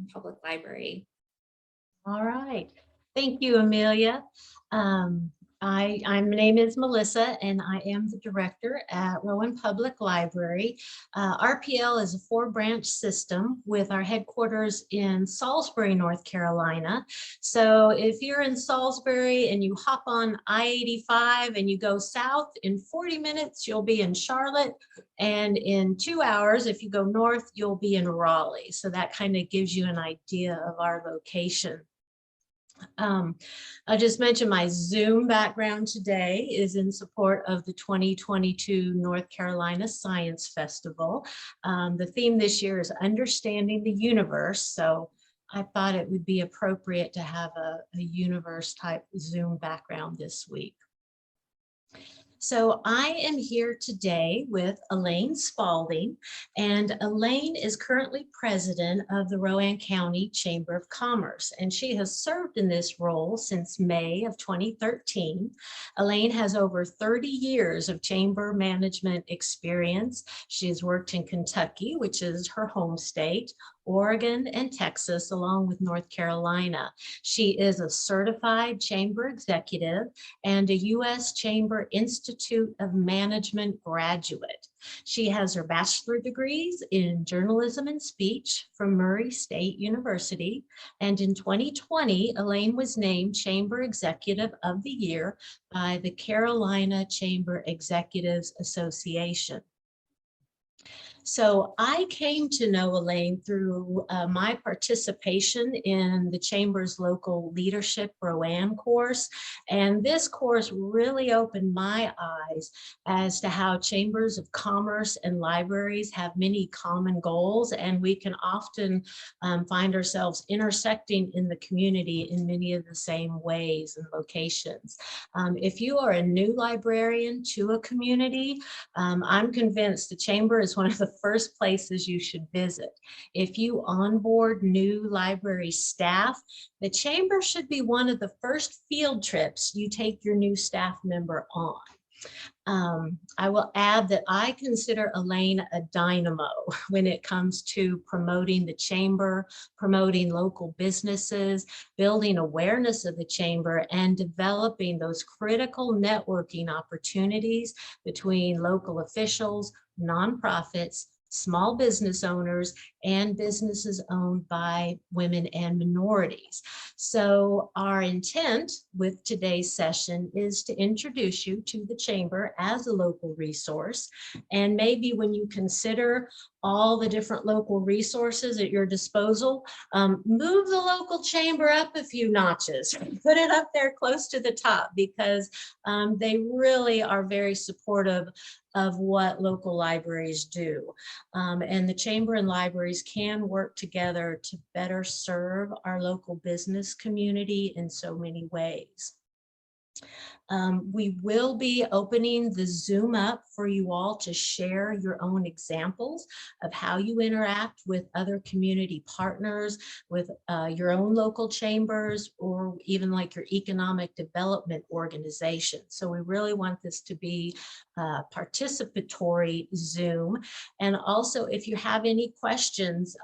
Rowan Public Library. All right. Thank you, Amelia. My name is Melissa, and I am the director at Rowan Public Library. RPL is a 4-branch system with our headquarters in Salisbury, North Carolina. So if you're in Salisbury and you hop on I-85 and you go south, in 40 minutes, you'll be in Charlotte. And in 2 hours, if you go north, you'll be in Raleigh. So that kind of gives you an idea of our location. I just mentioned my Zoom background today is in support of the 2022 North Carolina Science Festival. The theme this year is Understanding the Universe. So I thought it would be appropriate to have a universe type Zoom background this week. So I am here today with Elaine Spalding, and Elaine is currently president of the Rowan County Chamber of Commerce, and she has served in this role since May of 2013. Elaine has over 30 years of chamber management experience. She has worked in Kentucky, which is her home state, Oregon, and Texas, along with North Carolina. She is a certified chamber executive and a U.S. Chamber Institute of Management graduate. She has her bachelor degrees in journalism and speech from Murray State University. And in 2020, Elaine was named Chamber Executive of the Year by the Carolina Chamber Executives Association. So I came to know Elaine through my participation in the Chamber's local leadership Rowan course. And this course really opened my eyes as to how chambers of commerce and libraries have many common goals, and we can often find ourselves intersecting in the community in many of the same ways and locations. If you are a new librarian to a community, I'm convinced the Chamber is one of the first places you should visit. If you onboard new library staff, the Chamber should be one of the first field trips you take your new staff member on. I will add that I consider Elaine a dynamo when it comes to promoting the Chamber, promoting local businesses, building awareness of the Chamber, and developing those critical networking opportunities between local officials, nonprofits, small business owners, and businesses owned by women and minorities. So our intent with today's session is to introduce you to the Chamber as a local resource. And maybe when you consider all the different local resources at your disposal, move the local Chamber up a few notches, put it up there close to the top, because they really are very supportive of what local libraries do. And the Chamber and libraries can work together to better serve our local business community in so many ways. We will be opening the Zoom up for you all to share your own examples of how you interact with other community partners, with your own local chambers, or even like your economic development organization. So we really want this to be a participatory Zoom. And also, if you have any questions,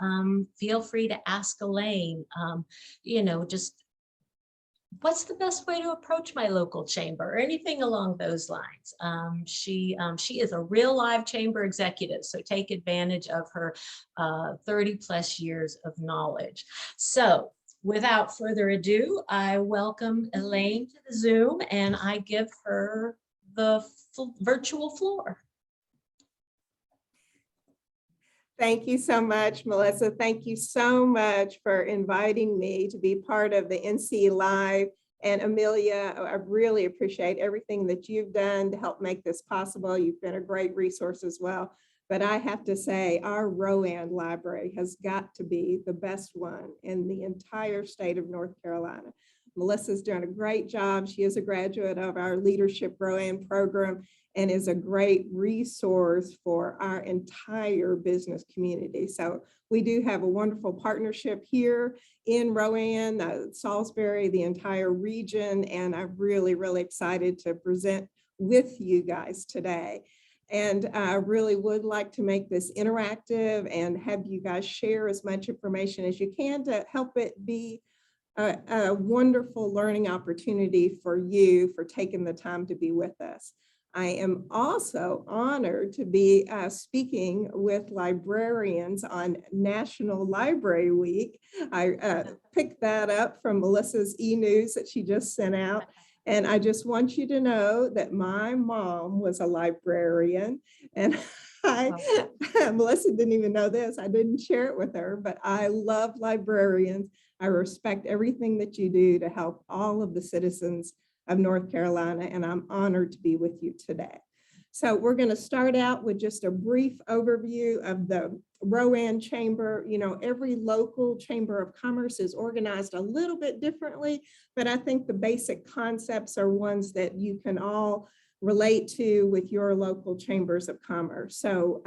feel free to ask Elaine. Just what's the best way to approach my local chamber, or anything along those lines. She is a real live chamber executive, so take advantage of her 30 plus years of knowledge. So without further ado, I welcome Elaine to the Zoom, and I give her the virtual floor. Thank you so much, Melissa. Thank you so much for inviting me to be part of the NC Live. And Amelia, I really appreciate everything that you've done to help make this possible. You've been a great resource as well. But I have to say, our Rowan Library has got to be the best one in the entire state of North Carolina. Melissa's doing a great job. She is a graduate of our Leadership Rowan program and is a great resource for our entire business community. So we do have a wonderful partnership here in Rowan, Salisbury, the entire region, and I'm really, really excited to present with you guys today. And I really would like to make this interactive and have you guys share as much information as you can to help it be a wonderful learning opportunity for you for taking the time to be with us. I am also honored to be speaking with librarians on National Library Week. I picked that up from Melissa's e-news that she just sent out. And I just want you to know that my mom was a librarian, and Melissa didn't even know this. I didn't share it with her, but I love librarians. I respect everything that you do to help all of the citizens of North Carolina, and I'm honored to be with you today. So we're going to start out with just a brief overview of the Rowan Chamber. You know, every local chamber of commerce is organized a little bit differently, but I think the basic concepts are ones that you can all relate to with your local chambers of commerce. So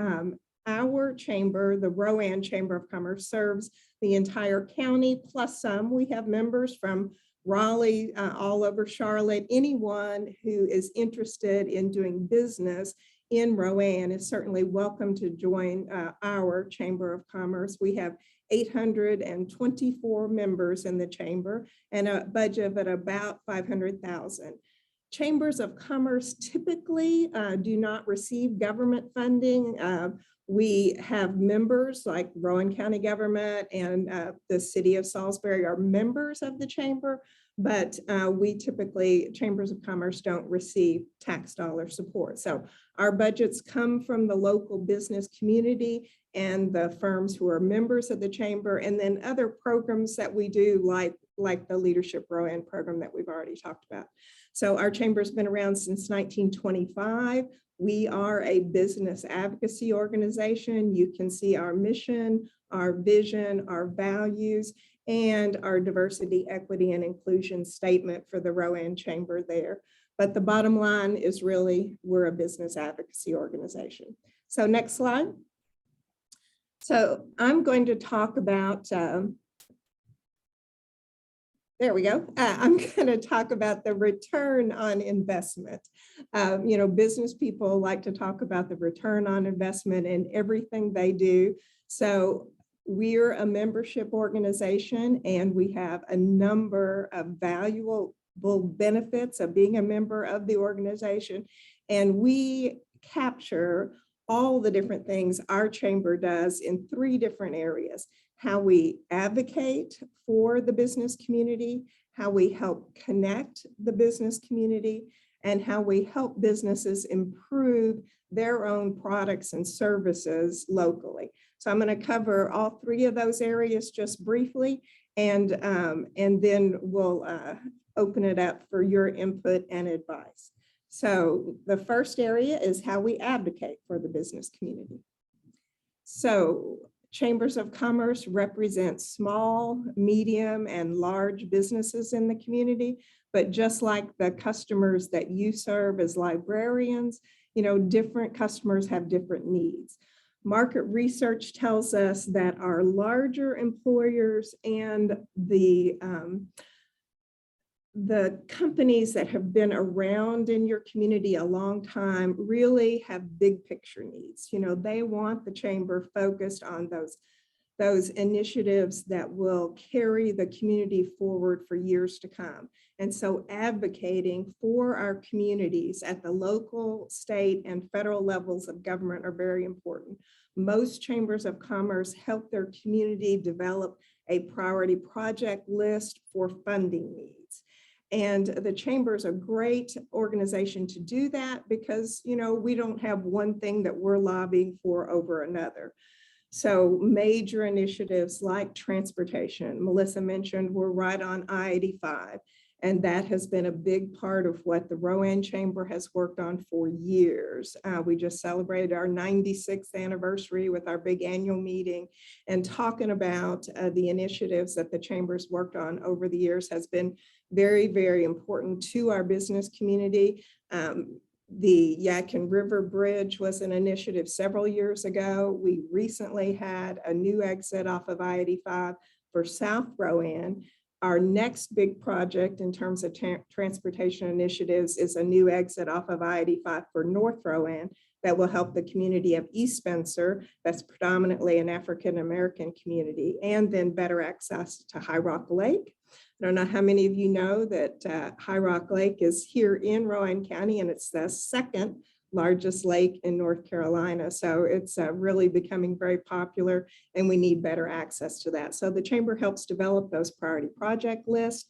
our chamber, the Rowan Chamber of Commerce, serves the entire county plus some. We have members from Raleigh, all over Charlotte. Anyone who is interested in doing business in Rowan is certainly welcome to join our Chamber of Commerce. We have 824 members in the chamber and a budget of about $500,000. Chambers of commerce typically do not receive government funding. We have members like Rowan County government and the city of Salisbury are members of the chamber, but we typically, chambers of commerce don't receive tax dollar support. So our budgets come from the local business community and the firms who are members of the chamber, and then other programs that we do like the Leadership Rowan program that we've already talked about. So our chamber's been around since 1925. We are a business advocacy organization. You can see our mission, our vision, our values, and our diversity, equity, and inclusion statement for the Rowan Chamber there. But the bottom line is really, we're a business advocacy organization. So next slide. So I'm going to talk about, there we go. I'm going to talk about the return on investment. You know, business people like to talk about the return on investment in everything they do. So we're a membership organization, and we have a number of valuable benefits of being a member of the organization. And we capture all the different things our chamber does in 3 different areas: how we advocate for the business community, how we help connect the business community, and how we help businesses improve their own products and services locally. So I'm going to cover all 3 of those areas just briefly, and then we'll open it up for your input and advice. So the first area is how we advocate for the business community. So chambers of commerce represent small, medium, and large businesses in the community, but just like the customers that you serve as librarians, you know, different customers have different needs. Market research tells us that our larger employers and the companies that have been around in your community a long time really have big picture needs. You know, they want the chamber focused on those initiatives that will carry the community forward for years to come. And so advocating for our communities at the local, state, and federal levels of government are very important. Most chambers of commerce help their community develop a priority project list for funding needs. And the chamber is a great organization to do that because, you know, we don't have one thing that we're lobbying for over another. So major initiatives like transportation, Melissa mentioned, we're right on I-85, and that has been a big part of what the Rowan Chamber has worked on for years. We just celebrated our 96th anniversary with our big annual meeting, and talking about the initiatives that the Chamber's worked on over the years has been very, very important to our business community. The Yadkin River Bridge was an initiative several years ago. We recently had a new exit off of I-85 for South Rowan. Our next big project in terms of transportation initiatives is a new exit off of I-85 for North Rowan that will help the community of East Spencer, that's predominantly an African-American community, and then better access to High Rock Lake. I don't know how many of you know that High Rock Lake is here in Rowan County, and it's the second largest lake in North Carolina. So it's really becoming very popular, and we need better access to that. So the Chamber helps develop those priority project lists.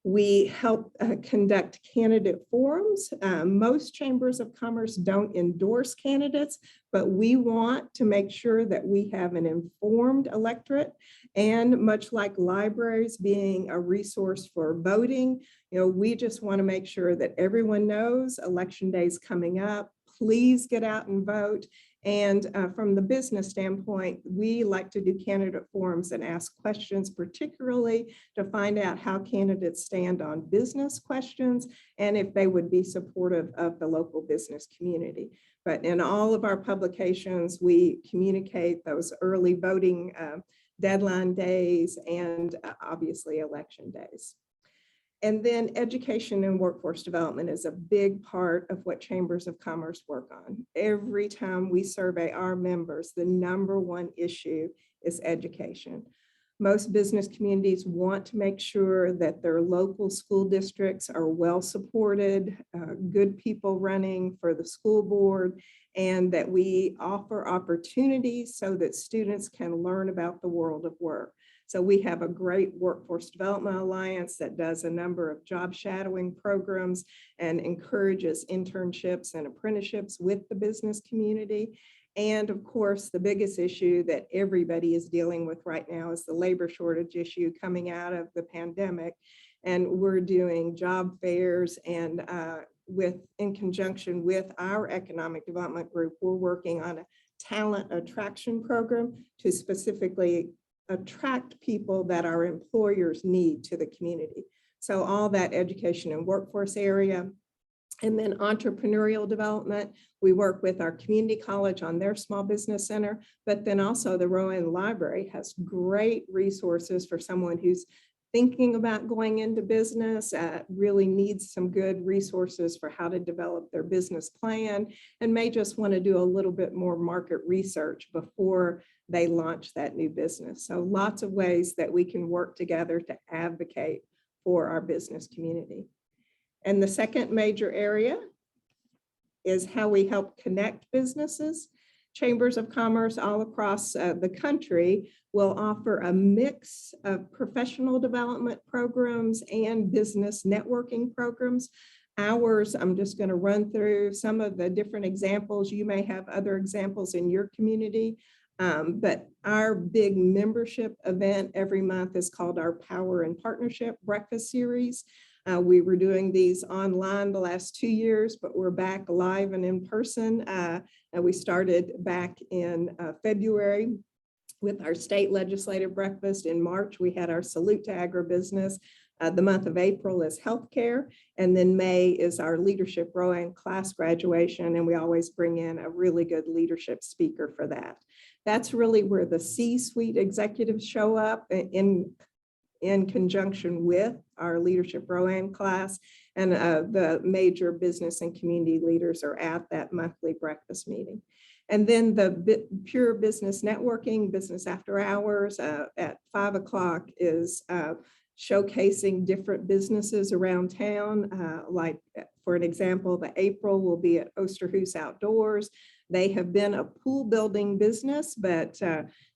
We help conduct candidate forums. Most chambers of commerce don't endorse candidates, but we want to make sure that we have an informed electorate. And much like libraries being a resource for voting, we just want to make sure that everyone knows election day is coming up. Please get out and vote. And from the business standpoint, we like to do candidate forums and ask questions, particularly to find out how candidates stand on business questions and if they would be supportive of the local business community. But in all of our publications, we communicate those early voting deadline days and obviously election days. And then education and workforce development is a big part of what chambers of commerce work on. Every time we survey our members, the #1 issue is education. Most business communities want to make sure that their local school districts are well supported, good people running for the school board, and that we offer opportunities so that students can learn about the world of work. So we have a great workforce development alliance that does a number of job shadowing programs and encourages internships and apprenticeships with the business community. And of course, the biggest issue that everybody is dealing with right now is the labor shortage issue coming out of the pandemic. And we're doing job fairs, and in conjunction with our economic development group, we're working on a talent attraction program to specifically attract people that our employers need to the community. So all that education and workforce area. And then entrepreneurial development, we work with our community college on their small business center, but then also the Rowan Library has great resources for someone who's thinking about going into business, really needs some good resources for how to develop their business plan, and may just want to do a little bit more market research before they launch that new business. So lots of ways that we can work together to advocate for our business community. And the second major area is how we help connect businesses. Chambers of commerce all across the country will offer a mix of professional development programs and business networking programs. Ours, I'm just going to run through some of the different examples. You may have other examples in your community, but our big membership event every month is called our Power and Partnership Breakfast Series. We were doing these online the last 2 years, but we're back live and in person. And we started back in February with our state legislative breakfast. In March, we had our Salute to Agribusiness. The month of April is healthcare. And then May is our Leadership Rowan class graduation. And we always bring in a really good leadership speaker for that. That's really where the C-suite executives show up in conjunction with our Leadership Rowan class, and the major business and community leaders are at that monthly breakfast meeting. And then the pure business networking, business after hours at 5 o'clock is showcasing different businesses around town. Like for an example, the April will be at Osterhoos Outdoors. They have been a pool building business, but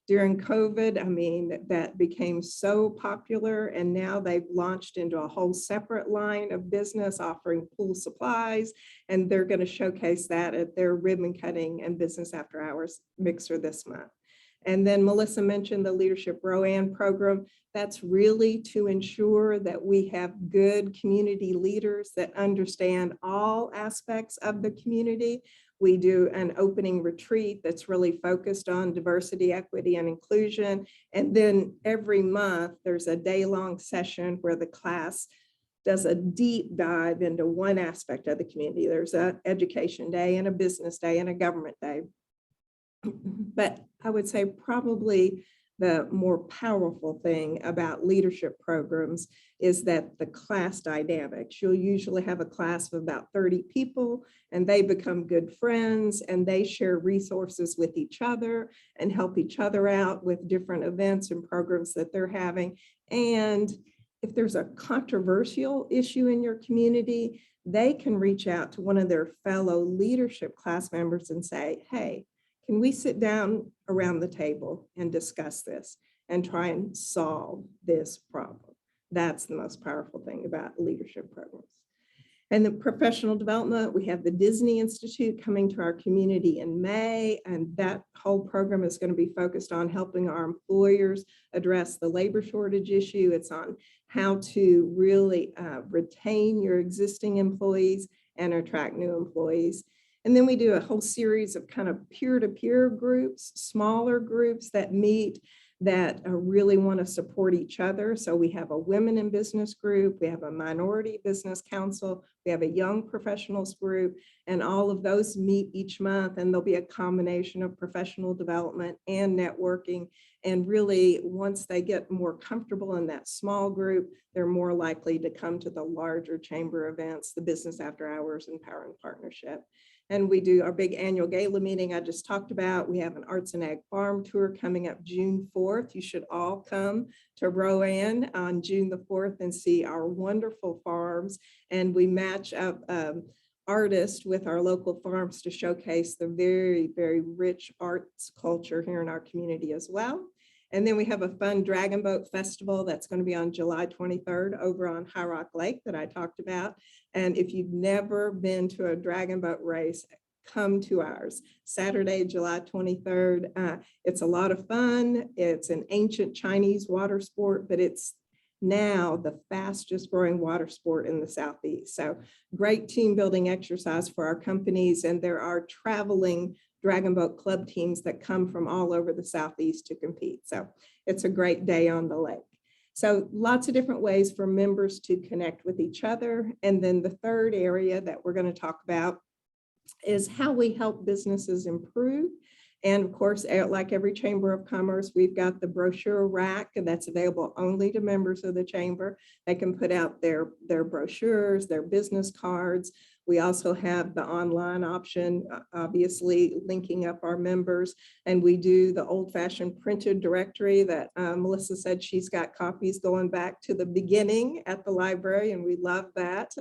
during COVID, I mean, that became so popular, and now they've launched into a whole separate line of business offering pool supplies, and they're going to showcase that at their ribbon cutting and business after hours mixer this month. And then Melissa mentioned the Leadership Rowan program. That's really to ensure that we have good community leaders that understand all aspects of the community. We do an opening retreat that's really focused on diversity, equity, and inclusion. And then every month, there's a day-long session where the class does a deep dive into one aspect of the community. There's an education day and a business day and a government day. But I would say probably the more powerful thing about leadership programs is that the class dynamics. You'll usually have a class of about 30 people, and they become good friends, and they share resources with each other and help each other out with different events and programs that they're having. And if there's a controversial issue in your community, they can reach out to one of their fellow leadership class members and say, hey, can we sit down around the table and discuss this and try and solve this problem? That's the most powerful thing about leadership programs. And the professional development, we have the Disney Institute coming to our community in May, and that whole program is going to be focused on helping our employers address the labor shortage issue. It's on how to really retain your existing employees and attract new employees. And then we do a whole series of kind of peer-to-peer groups, smaller groups that meet that really want to support each other. So we have a women in business group, we have a minority business council, we have a young professionals group, and all of those meet each month, and there'll be a combination of professional development and networking. And really, once they get more comfortable in that small group, they're more likely to come to the larger chamber events, the business after hours and power and partnership. And we do our big annual gala meeting I just talked about. We have an Arts and Ag Farm Tour coming up June 4th. You should all come to Rowan on June the 4th and see our wonderful farms. And we match up artists with our local farms to showcase the very, very rich arts culture here in our community as well. And then we have a fun Dragon Boat Festival that's going to be on July 23rd over on High Rock Lake that I talked about. And if you've never been to a dragon boat race, come to ours. Saturday, July 23rd. It's a lot of fun. It's an ancient Chinese water sport, but it's now the fastest growing water sport in the Southeast. So great team building exercise for our companies. And there are traveling Dragon Boat Club teams that come from all over the Southeast to compete. So it's a great day on the lake. So lots of different ways for members to connect with each other. And then the third area that we're going to talk about is how we help businesses improve. And of course, like every Chamber of Commerce, we've got the brochure rack that's available only to members of the Chamber. They can put out their brochures, their business cards. We also have the online option, obviously linking up our members, and we do the old-fashioned printed directory that Melissa said she's got copies going back to the beginning at the library, and we love that.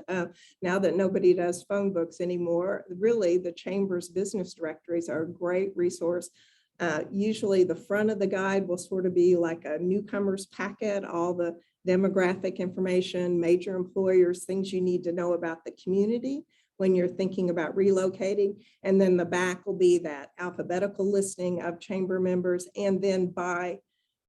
Now that nobody does phone books anymore, really the Chamber's business directories are a great resource. Usually the front of the guide will sort of be like a newcomer's packet, all the demographic information, major employers, things you need to know about the community when you're thinking about relocating. And then the back will be that alphabetical listing of chamber members, and then by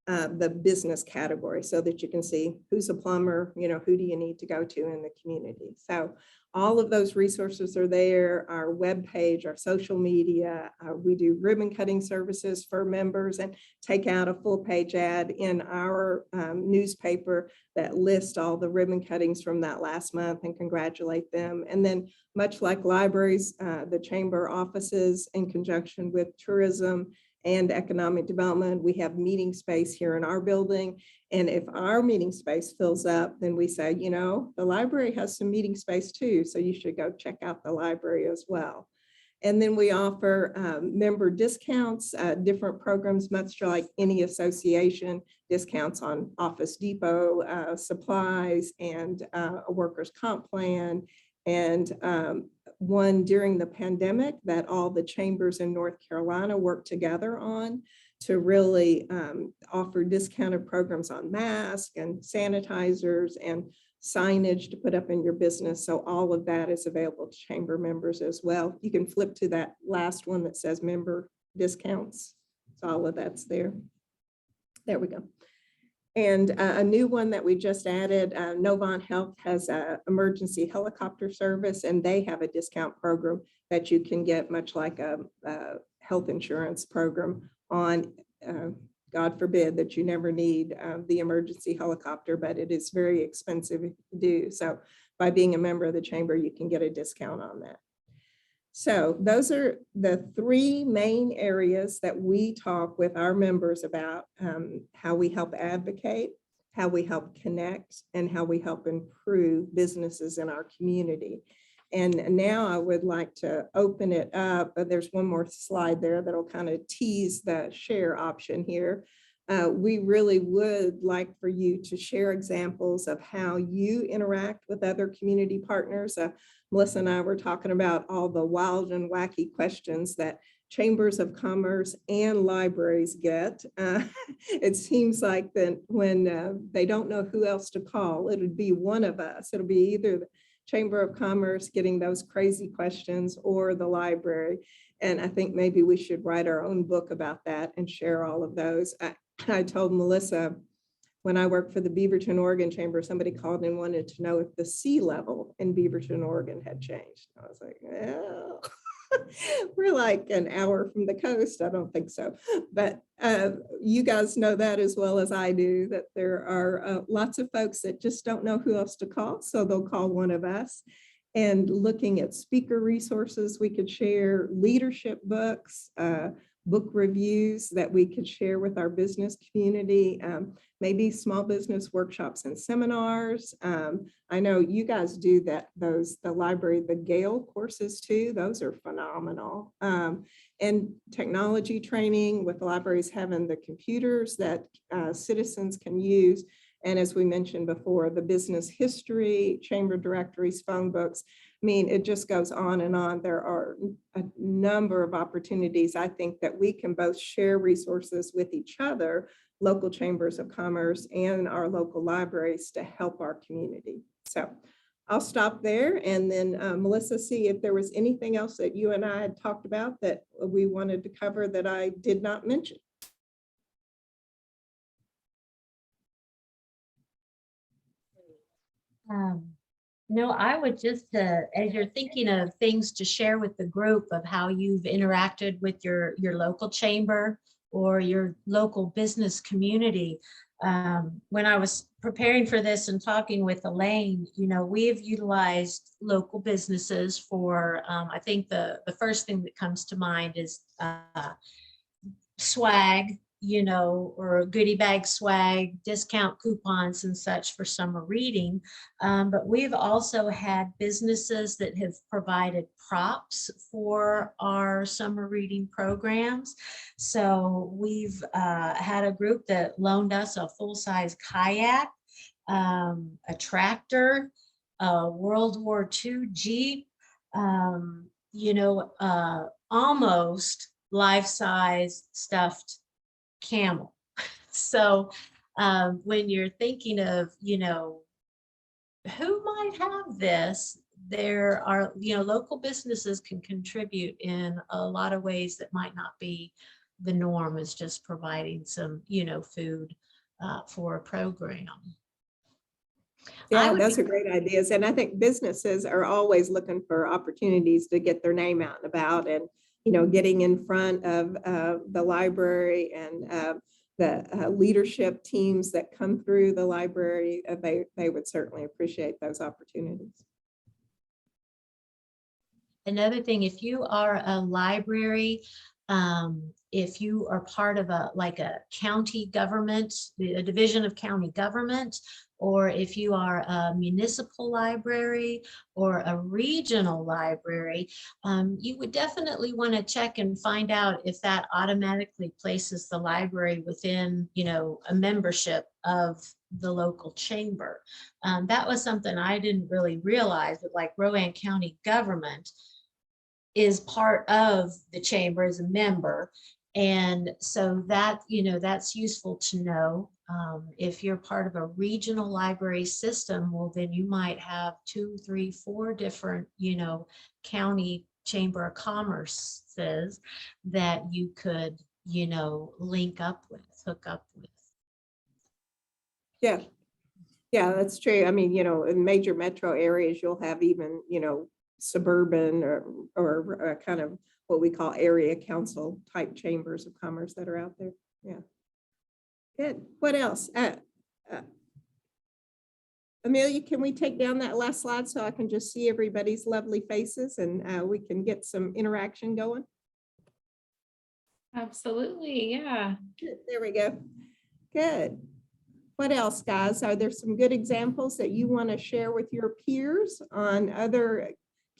the business category, so that you can see who's a plumber, who do you need to go to in the community. So all of those resources are there, our webpage, our social media. We do ribbon cutting services for members and take out a full page ad in our newspaper that lists all the ribbon cuttings from that last month and congratulate them. And then much like libraries, the Chamber offices in conjunction with tourism and economic development, we have meeting space here in our building. And if our meeting space fills up, then we say, the library has some meeting space too, so you should go check out the library as well. And then we offer member discounts, different programs, much like any association, discounts on Office Depot supplies and a workers' comp plan. And one during the pandemic that all the chambers in North Carolina worked together on to really offer discounted programs on masks and sanitizers and signage to put up in your business. So all of that is available to chamber members as well. You can flip to that last one that says member discounts. So all of that's there. There we go. And a new one that we just added, Novant Health has an emergency helicopter service, and they have a discount program that you can get, much like a health insurance program on, God forbid that you never need the emergency helicopter, but it is very expensive to do. So by being a member of the chamber, you can get a discount on that. So those are the three main areas that we talk with our members about, how we help advocate, how we help connect, and how we help improve businesses in our community. And now I would like to open it up. There's one more slide there that'll kind of tease the share option here. We really would like for you to share examples of how you interact with other community partners. Melissa and I were talking about all the wild and wacky questions that chambers of commerce and libraries get. It seems like that when they don't know who else to call, it would be one of us. It'll be either the Chamber of Commerce getting those crazy questions or the library. And I think maybe we should write our own book about that and share all of those. I told Melissa, when I worked for the Beaverton, Oregon Chamber, somebody called and wanted to know if the sea level in Beaverton, Oregon had changed. I was like, well, we're like an hour from the coast. I don't think so. But you guys know that as well as I do, that there are lots of folks that just don't know who else to call. So they'll call one of us. And looking at speaker resources, we could share leadership books, book reviews that we could share with our business community, maybe small business workshops and seminars. I know you guys do that, the library, the Gale courses too, those are phenomenal. And technology training with libraries having the computers that citizens can use. And as we mentioned before, the business history, chamber directories, phone books. I mean, it just goes on and on. There are a number of opportunities, I think, that we can both share resources with each other, local chambers of commerce and our local libraries, to help our community. So I'll stop there, and then Melissa, see if there was anything else that you and I had talked about that we wanted to cover that I did not mention. No, I would just, as you're thinking of things to share with the group of how you've interacted with your local chamber or your local business community. When I was preparing for this and talking with Elaine, you know, we have utilized local businesses for, I think the first thing that comes to mind is swag, you know, or goodie bag swag, discount coupons and such for summer reading. But we've also had businesses that have provided props for our summer reading programs. So we've had a group that loaned us a full-size kayak, a tractor, a World War II Jeep, you know, almost life-size stuffed camel. So when you're thinking of, you know, who might have this, there are, you know, local businesses can contribute in a lot of ways that might not be the norm, is just providing some, you know, food for a program. Yeah, those are great ideas. And I think businesses are always looking for opportunities to get their name out and about, and, you know, getting in front of the library and the leadership teams that come through the library. They would certainly appreciate those opportunities. Another thing, if you are a library, if you are part of a county government, a division of county government, or if you are a municipal library or a regional library, you would definitely want to check and find out if that automatically places the library within, you know, a membership of the local chamber. That was something I didn't really realize, but like Rowan County government is part of the chamber as a member. And so that, you know, that's useful to know. If you're part of a regional library system, well, then you might have 2, 3, 4 different, you know, county chamber of commerces that you could, you know, link up with, hook up with. Yeah, yeah, that's true. I mean, you know, in major metro areas, you'll have even, you know, suburban or kind of what we call area council type chambers of commerce that are out there. Yeah. Good. What else? Amelia, can we take down that last slide so I can just see everybody's lovely faces and we can get some interaction going? Absolutely, yeah. There we go. Good. What else, guys? Are there some good examples that you want to share with your peers on other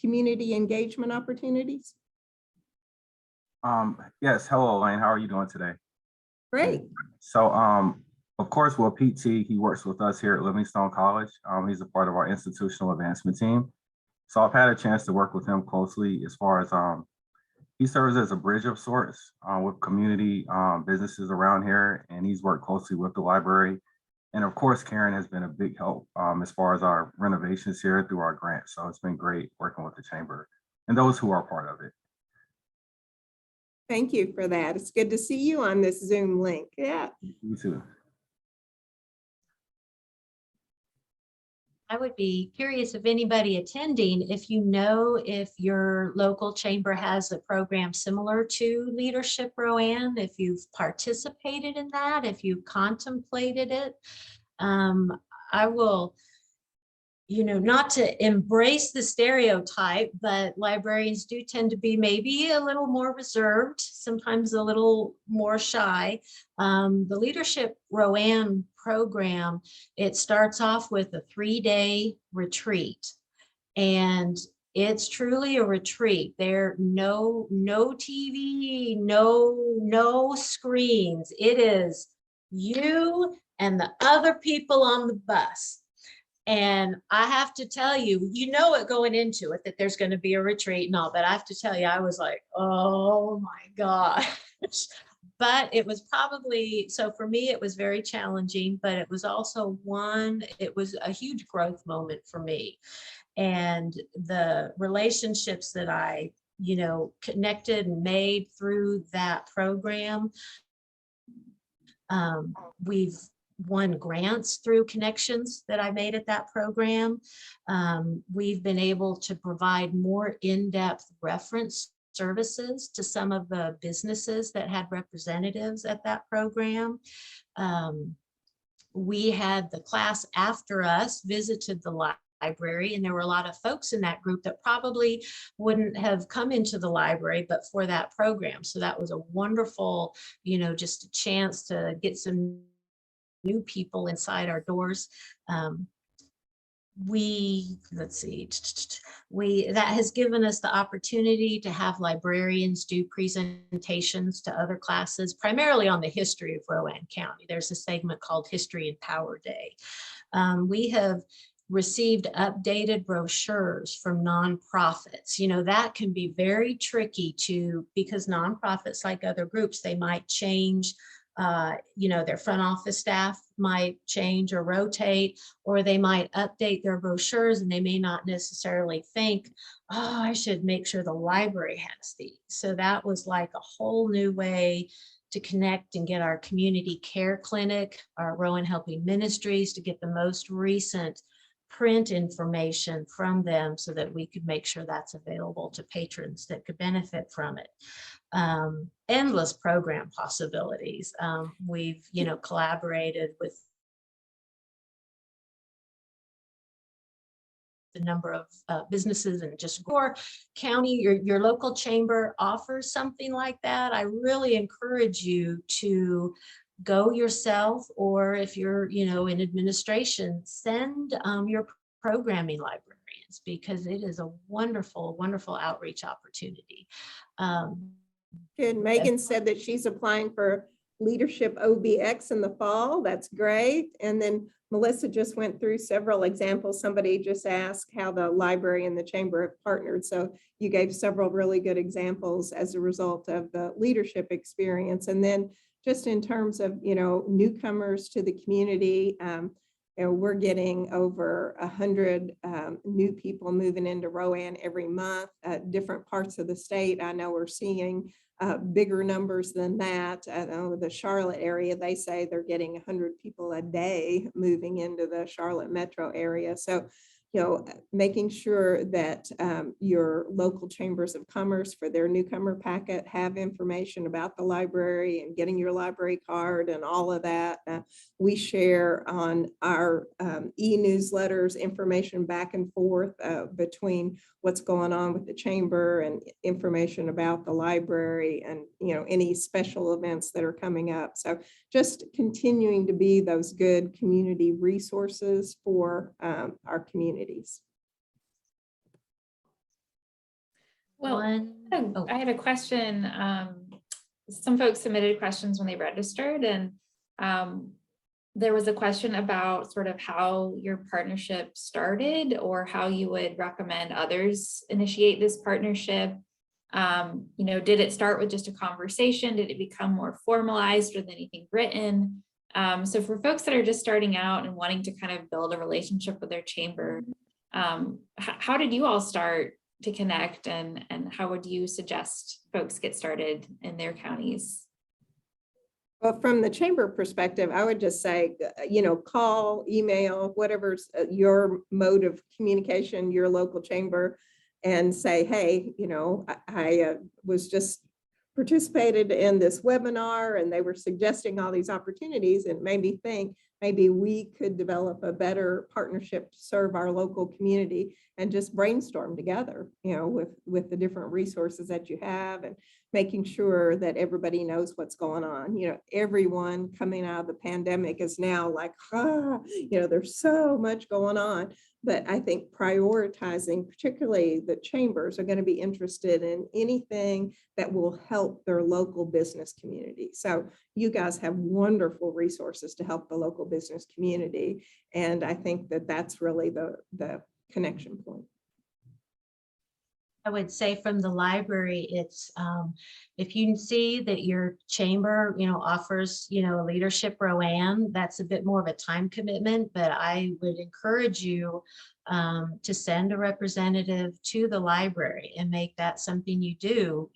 community engagement opportunities? Yes, hello, Elaine. How are you doing today? Great. So, of course, well, PT, he works with us here at Livingstone College. He's a part of our institutional advancement team. So I've had a chance to work with him closely as far as he serves as a bridge of sorts with community businesses around here, and he's worked closely with the library. And of course, Karen has been a big help as far as our renovations here through our grant. So it's been great working with the chamber and those who are part of it. Thank you for that. It's good to see you on this Zoom link. Yeah. You too. I would be curious if anybody attending, if you know if your local chamber has a program similar to Leadership Rowan, if you've participated in that, if you've contemplated it. I will, not to embrace the stereotype, but librarians do tend to be maybe a little more reserved, sometimes a little more shy. The Leadership Rowan program, it starts off with a 3-day retreat, and it's truly a retreat. There no TV, no screens. It is you and the other people on the bus. And I have to tell you, it going into it, that there's going to be a retreat and all, but I have to tell you, I was like, oh my gosh. But it was probably, so for me, it was very challenging, but it was also it was a huge growth moment for me. And the relationships that I, connected and made through that program, we've won grants through connections that I made at that program. We've been able to provide more in-depth reference services to some of the businesses that had representatives at that program. We had the class after us visited the library, and there were a lot of folks in that group that probably wouldn't have come into the library but for that program. So that was a wonderful, just a chance to get some new people inside our doors. That has given us the opportunity to have librarians do presentations to other classes, primarily on the history of Rowan County. There's a segment called History and Power Day. We have received updated brochures from nonprofits. That can be very tricky because nonprofits, like other groups, they might change. Their front office staff might change or rotate, or they might update their brochures, and they may not necessarily think, oh, I should make sure the library has these. So that was like a whole new way to connect and get our community care clinic, our Rowan Helping Ministries, to get the most recent print information from them so that we could make sure that's available to patrons that could benefit from it. Endless program possibilities. We've, collaborated with the number of businesses, and just your county, your local chamber offers something like that. I really encourage you to go yourself, or if you're, in administration, send your programming librarians, because it is a wonderful, wonderful outreach opportunity. Good. Megan said that she's applying for Leadership OBX in the fall. That's great. And then Melissa just went through several examples. Somebody just asked how the library and the chamber have partnered. So you gave several really good examples as a result of the leadership experience. And then just in terms of, newcomers to the community, we're getting over 100 new people moving into Rowan every month at different parts of the state. I know we're seeing bigger numbers than that. I know the Charlotte area, they say they're getting 100 people a day moving into the Charlotte metro area. So making sure that your local chambers of commerce for their newcomer packet have information about the library and getting your library card and all of that. We share on our e-newsletters information back and forth between what's going on with the chamber and information about the library and any special events that are coming up. So just continuing to be those good community resources for our communities. Well, Oh. I had a question. Some folks submitted questions when they registered, and there was a question about sort of how your partnership started or how you would recommend others initiate this partnership. Did it start with just a conversation? Did it become more formalized with anything written? So for folks that are just starting out and wanting to kind of build a relationship with their chamber, how did you all start to connect, and how would you suggest folks get started in their counties? Well, from the chamber perspective, I would just say, call, email, whatever's your mode of communication, your local chamber, and say, hey, I was just participated in this webinar and they were suggesting all these opportunities, and made me think maybe we could develop a better partnership to serve our local community, and just brainstorm together, with the different resources that you have, and making sure that everybody knows what's going on. Everyone coming out of the pandemic is now like, there's so much going on. But I think prioritizing, particularly the chambers, are going to be interested in anything that will help their local business community. So you guys have wonderful resources to help the local business community. And I think that that's really the connection point. I would say from the library, it's if you see that your chamber, offers, a leadership Rowan, that's a bit more of a time commitment, but I would encourage you to send a representative to the library and make that something you do.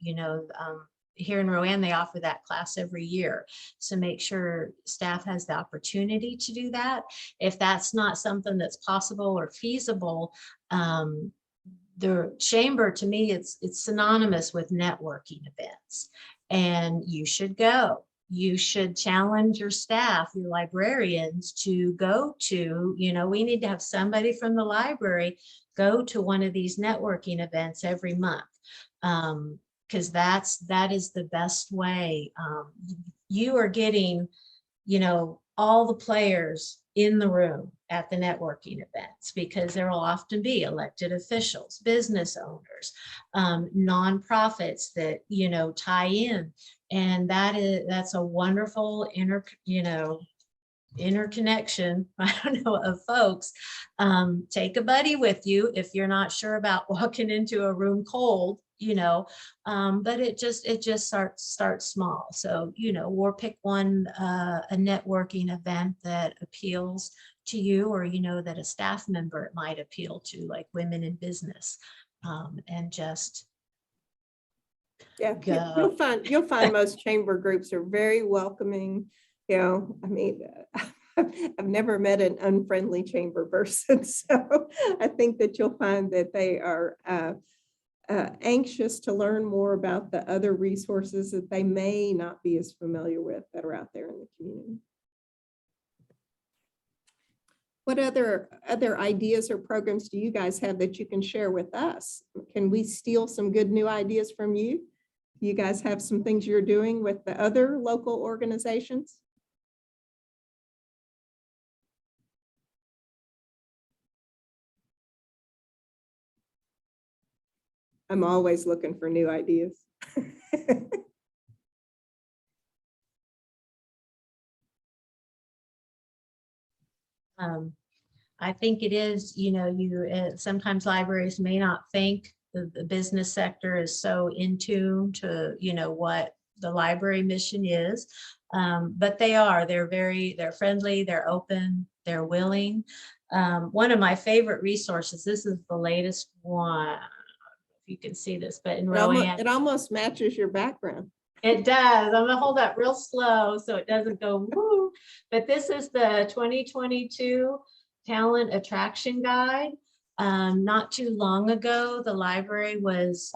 Here in Rowan, they offer that class every year. So make sure staff has the opportunity to do that. If that's not something that's possible or feasible, the chamber, to me, it's synonymous with networking events, and you should go. You should challenge your staff, your librarians, to go to, we need to have somebody from the library go to one of these networking events every month, because that is the best way. You are getting, all the players in the room at the networking events, because there will often be elected officials, business owners, nonprofits that, tie in. And that's a wonderful interconnection, I don't know, of folks. Take a buddy with you if you're not sure about walking into a room cold, but it just starts small. So, or pick one, a networking event that appeals to you, or, that a staff member it might appeal to, like women in business, and just go. You'll find most chamber groups are very welcoming. I've never met an unfriendly chamber person, so I think that you'll find that they are anxious to learn more about the other resources that they may not be as familiar with that are out there in the community. What other ideas or programs do you guys have that you can share with us? Can we steal some good new ideas from you? You guys have some things you're doing with the other local organizations? I'm always looking for new ideas. I think it is, sometimes libraries may not think the business sector is so in tune to, what the library mission is, but they're friendly, they're open, they're willing. One of my favorite resources, this is the latest one, if you can see this, but in Rowan. It almost matches your background. It does. I'm gonna hold that real slow so it doesn't go woo. But this is the 2022 Talent Attraction Guide. Not too long ago, the library was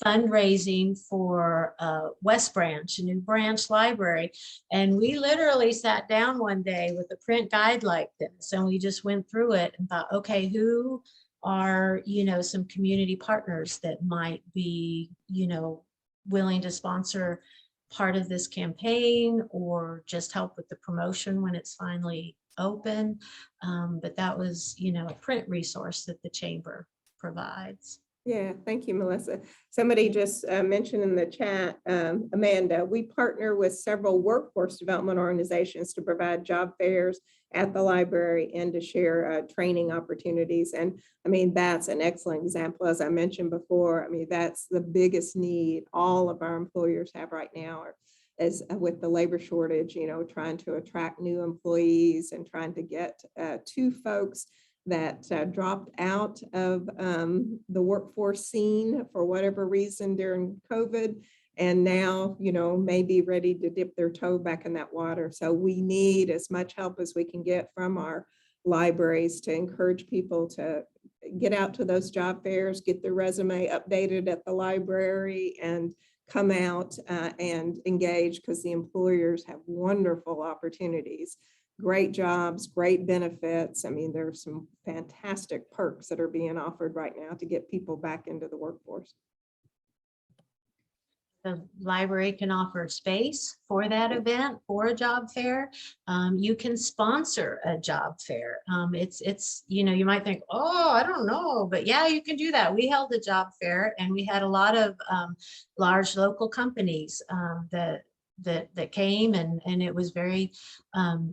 fundraising for West Branch, a new branch library. And we literally sat down one day with a print guide like this, and we just went through it and thought, okay, who are, some community partners that might be, willing to sponsor part of this campaign or just help with the promotion when it's finally open. But that was, a print resource that the chamber provides. Yeah, thank you, Melissa. Somebody just mentioned in the chat, Amanda, we partner with several workforce development organizations to provide job fairs at the library and to share training opportunities. And I mean, that's an excellent example. As I mentioned before, I mean, that's the biggest need all of our employers have right now is with the labor shortage, trying to attract new employees and trying to get to folks that dropped out of the workforce scene for whatever reason during COVID, and now, may be ready to dip their toe back in that water. So we need as much help as we can get from our libraries to encourage people to get out to those job fairs, get their resume updated at the library, and come out and engage, because the employers have wonderful opportunities. Great jobs, great benefits. I mean, there's some fantastic perks that are being offered right now to get people back into the workforce. The library can offer space for that event, for a job fair. You can sponsor a job fair. It's you might think, oh, I don't know, but yeah, you can do that. We held a job fair and we had a lot of large local companies that came, and it was very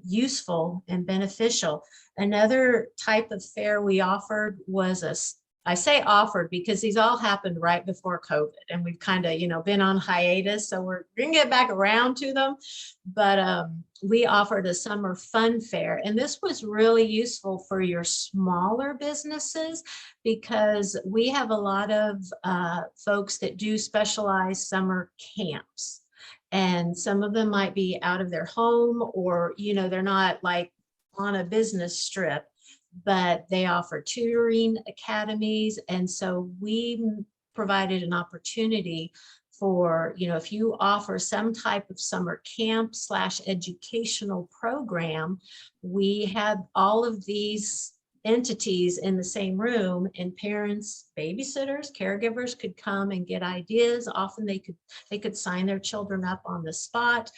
useful and beneficial. Another type of fair we offered was I say offered because these all happened right before COVID, and we've kind of, been on hiatus, so we're gonna get back around to them. But we offered a summer fun fair, and this was really useful for your smaller businesses because we have a lot of folks that do specialized summer camps. And some of them might be out of their home, or, they're not like on a business strip, but they offer tutoring academies. And so we provided an opportunity for, if you offer some type of summer camp / educational program, we had all of these entities in the same room, and parents, babysitters, caregivers could come and get ideas. Often they could sign their children up on the spot,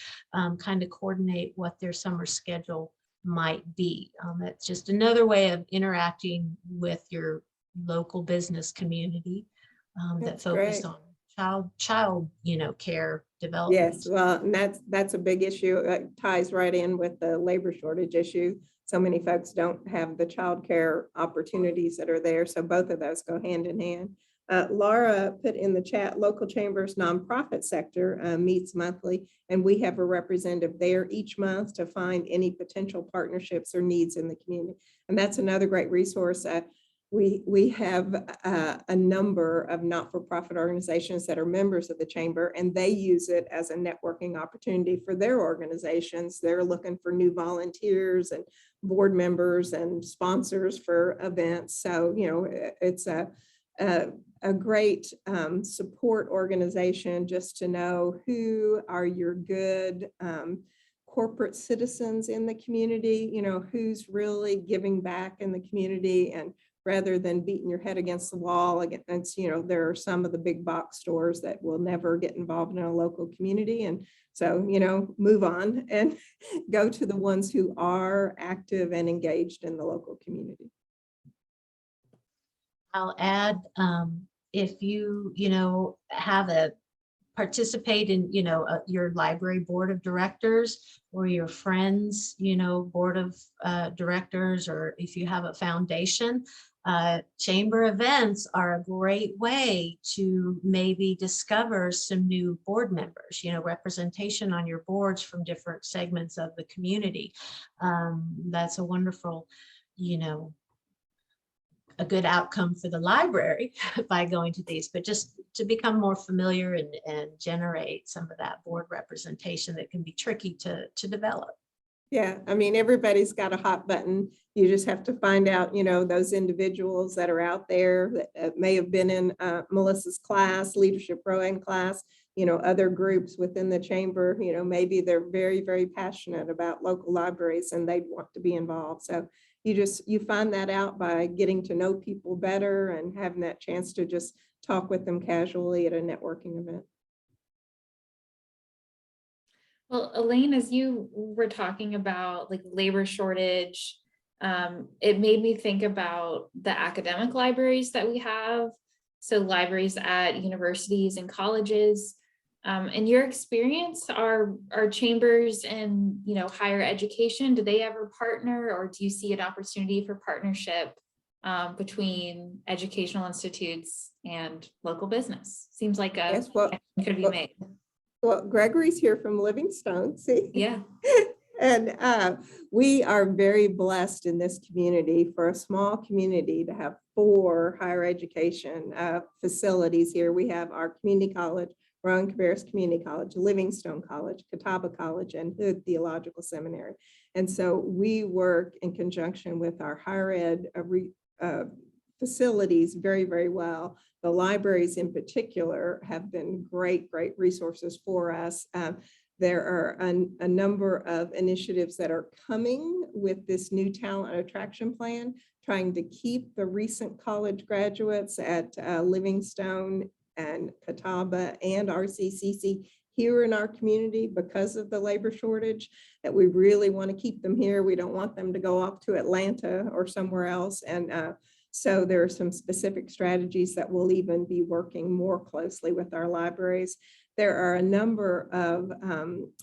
kind of coordinate what their summer schedule might be. That's just another way of interacting with your local business community that focused on child care development. Yes, well, and that's a big issue. It ties right in with the labor shortage issue. So many folks don't have the childcare opportunities that are there. So both of those go hand in hand. Laura put in the chat, local chambers nonprofit sector meets monthly, and we have a representative there each month to find any potential partnerships or needs in the community. And that's another great resource. We have a number of not-for-profit organizations that are members of the chamber, and they use it as a networking opportunity for their organizations. They're looking for new volunteers and board members and sponsors for events. So, it's a great support organization just to know who are your good corporate citizens in the community, who's really giving back in the community, and rather than beating your head against the wall against, there are some of the big box stores that will never get involved in a local community. And so, move on and go to the ones who are active and engaged in the local community. I'll add, if you, have participate in, your library board of directors or your friends, board of directors, or if you have a foundation, chamber events are a great way to maybe discover some new board members, representation on your boards from different segments of the community. That's a wonderful, a good outcome for the library by going to these, but just to become more familiar and generate some of that board representation that can be tricky to develop. Yeah, I mean, everybody's got a hot button. You just have to find out, those individuals that are out there that may have been in Melissa's class, leadership Rowan class, other groups within the chamber, maybe they're very, very passionate about local libraries and they want to be involved. So you find that out by getting to know people better and having that chance to just talk with them casually at a networking event. Well, Elaine, as you were talking about like labor shortage, it made me think about the academic libraries that we have. So libraries at universities and colleges. In your experience, are chambers in higher education, do they ever partner, or do you see an opportunity for partnership between educational institutes and local business? Seems like a Yes, well, could be made. Well, Gregory's here from Livingstone, see? Yeah. And we are very blessed in this community, for a small community, to have 4 higher education facilities here. We have our community college, Rowan Chamber Community College, Livingstone College, Catawba College, and Hood Theological Seminary. And so we work in conjunction with our higher ed facilities very, very well. The libraries in particular have been great resources for us. There are a number of initiatives that are coming with this new talent attraction plan, trying to keep the recent college graduates at Livingstone and Catawba and RCCC here in our community because of the labor shortage, that we really want to keep them here. We don't want them to go off to Atlanta or somewhere else. And so there are some specific strategies that we'll even be working more closely with our libraries. There are a number of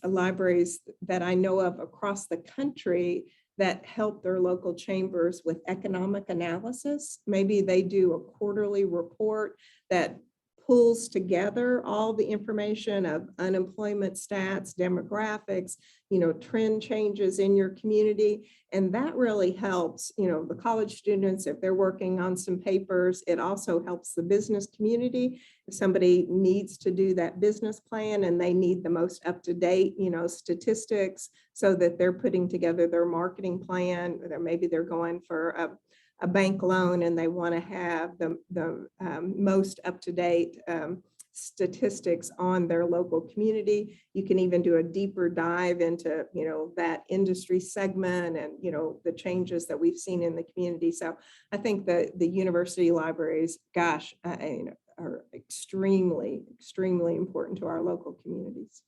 libraries that I know of across the country that help their local chambers with economic analysis. Maybe they do a quarterly report that pulls together all the information of unemployment stats, demographics, trend changes in your community. And that really helps, the college students, if they're working on some papers. It also helps the business community. If somebody needs to do that business plan and they need the most up-to-date, statistics so that they're putting together their marketing plan, or maybe they're going for a bank loan and they want to have the most up-to-date statistics on their local community. You can even do a deeper dive into that industry segment and the changes that we've seen in the community. So I think that the university libraries, gosh, are extremely important to our local communities.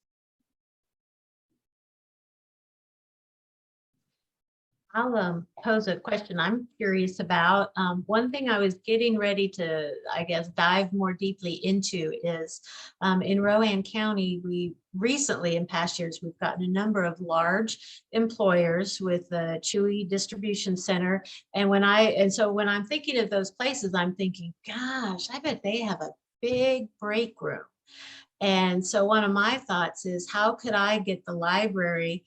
I'll pose a question I'm curious about. One thing I was getting ready to, I guess, dive more deeply into is in Rowan County, we recently, in past years, we've gotten a number of large employers with the Chewy Distribution Center. And so when I'm thinking of those places, I'm thinking, gosh, I bet they have a big break room. And so one of my thoughts is, how could I get the library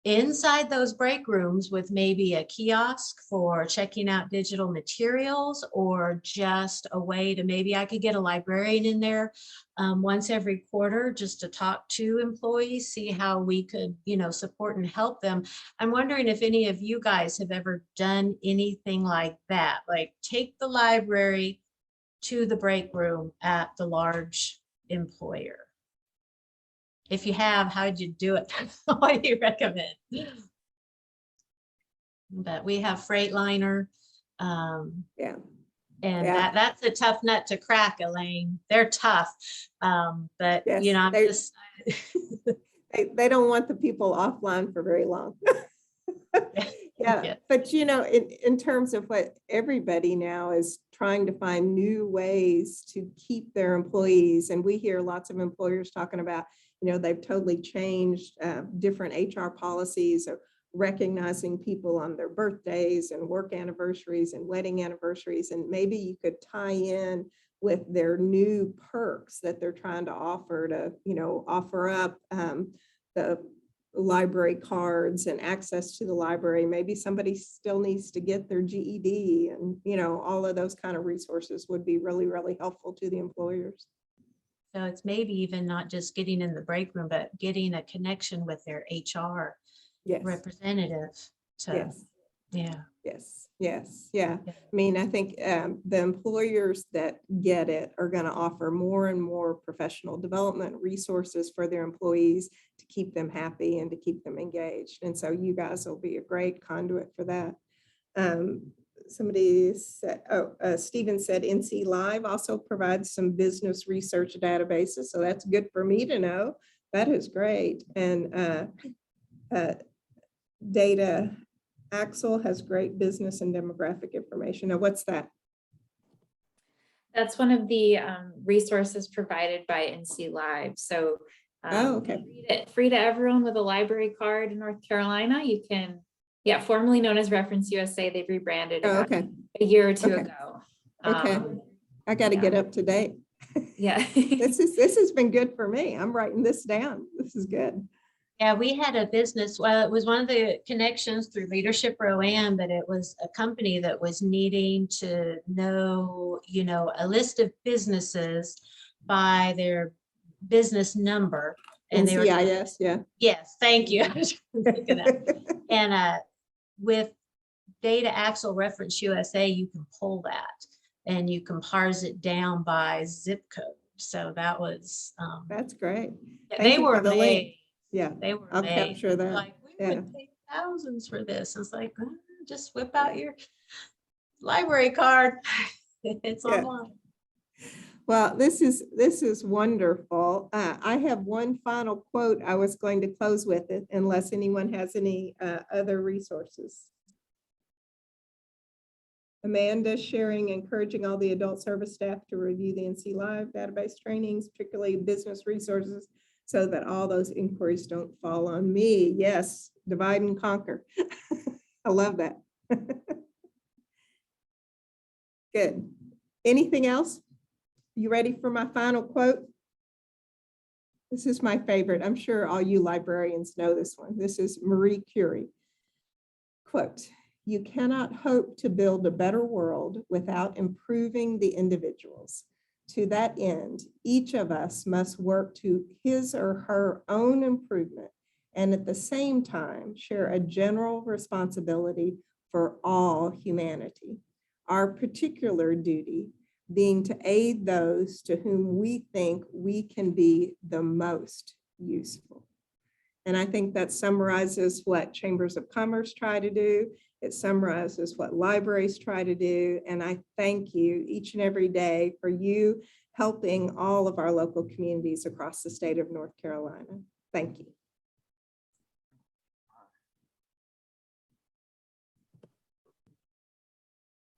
inside those break rooms with maybe a kiosk for checking out digital materials, or just a way to, maybe I could get a librarian in there once every quarter just to talk to employees, see how we could, support and help them. I'm wondering if any of you guys have ever done anything like that, like take the library to the break room at the large employer. If you have, how'd you do it? What do you recommend? But we have Freightliner. Yeah. And Yeah. that's a tough nut to crack, Elaine. They're tough. But Yes, I'm just they don't want the people offline for very long. Yeah, but in terms of what everybody now is trying to find new ways to keep their employees, and we hear lots of employers talking about, they've totally changed different HR policies of recognizing people on their birthdays and work anniversaries and wedding anniversaries, and maybe you could tie in with their new perks that they're trying to offer to, offer up the library cards and access to the library. Maybe somebody still needs to get their GED, and all of those kind of resources would be really, really helpful to the employers. So it's maybe even not just getting in the break room, but getting a connection with their HR Yes. representative to, Yes. yeah. Yes, yes, yeah. Yeah. I mean, I think the employers that get it are going to offer more and more professional development resources for their employees to keep them happy and to keep them engaged. And so you guys will be a great conduit for that. Somebody said, Stephen said NC Live also provides some business research databases. So that's good for me to know. That is great. And Data Axel has great business and demographic information. Now, what's that? That's one of the resources provided by NC Live. So Okay. free to everyone with a library card in North Carolina. You can, yeah, formerly known as Reference USA. They've rebranded about Okay. a year or two Okay. ago. Okay. I got to yeah. get up to date. Yeah. This has been good for me. I'm writing this down. This is good. Yeah, we had a business, well, it was one of the connections through Leadership Rowan, but it was a company that was needing to know, a list of businesses by their business number. And they were, NCIS, yeah. yes, thank you. And with Data Axle Reference USA, you can pull that and you can parse it down by zip code. So that was, That's great. yeah, Thank they you were for the link. amazed. Yeah, They were I'll amazed. capture that. Like, we Yeah. would pay thousands for this. It's like, just whip out your library card. It's Yeah. online. Well, this is wonderful. I have one final quote I was going to close with it unless anyone has any other resources. Amanda sharing, encouraging all the adult service staff to review the NC Live database trainings, particularly business resources, so that all those inquiries don't fall on me. Yes, divide and conquer. I love that. Good. Anything else? You ready for my final quote? This is my favorite. I'm sure all you librarians know this one. This is Marie Curie. Quote, "You cannot hope to build a better world without improving the individuals. To that end, each of us must work to his or her own improvement and at the same time share a general responsibility for all humanity. Our particular duty being to aid those to whom we think we can be the most useful." And I think that summarizes what chambers of commerce try to do. It summarizes what libraries try to do. And I thank you each and every day for you helping all of our local communities across the state of North Carolina. Thank you.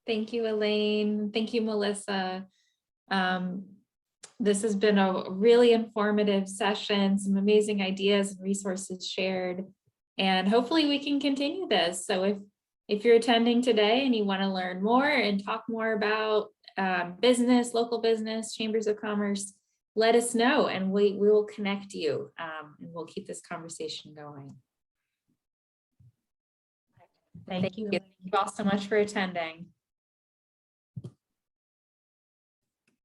Thank you, Elaine. Thank you, Melissa. This has been a really informative session, some amazing ideas and resources shared, and hopefully we can continue this. So if you're attending today and you want to learn more and talk more about business, local business, chambers of commerce, let us know and we will connect you and we'll keep this conversation going. Thank you. Thank you all so much for attending.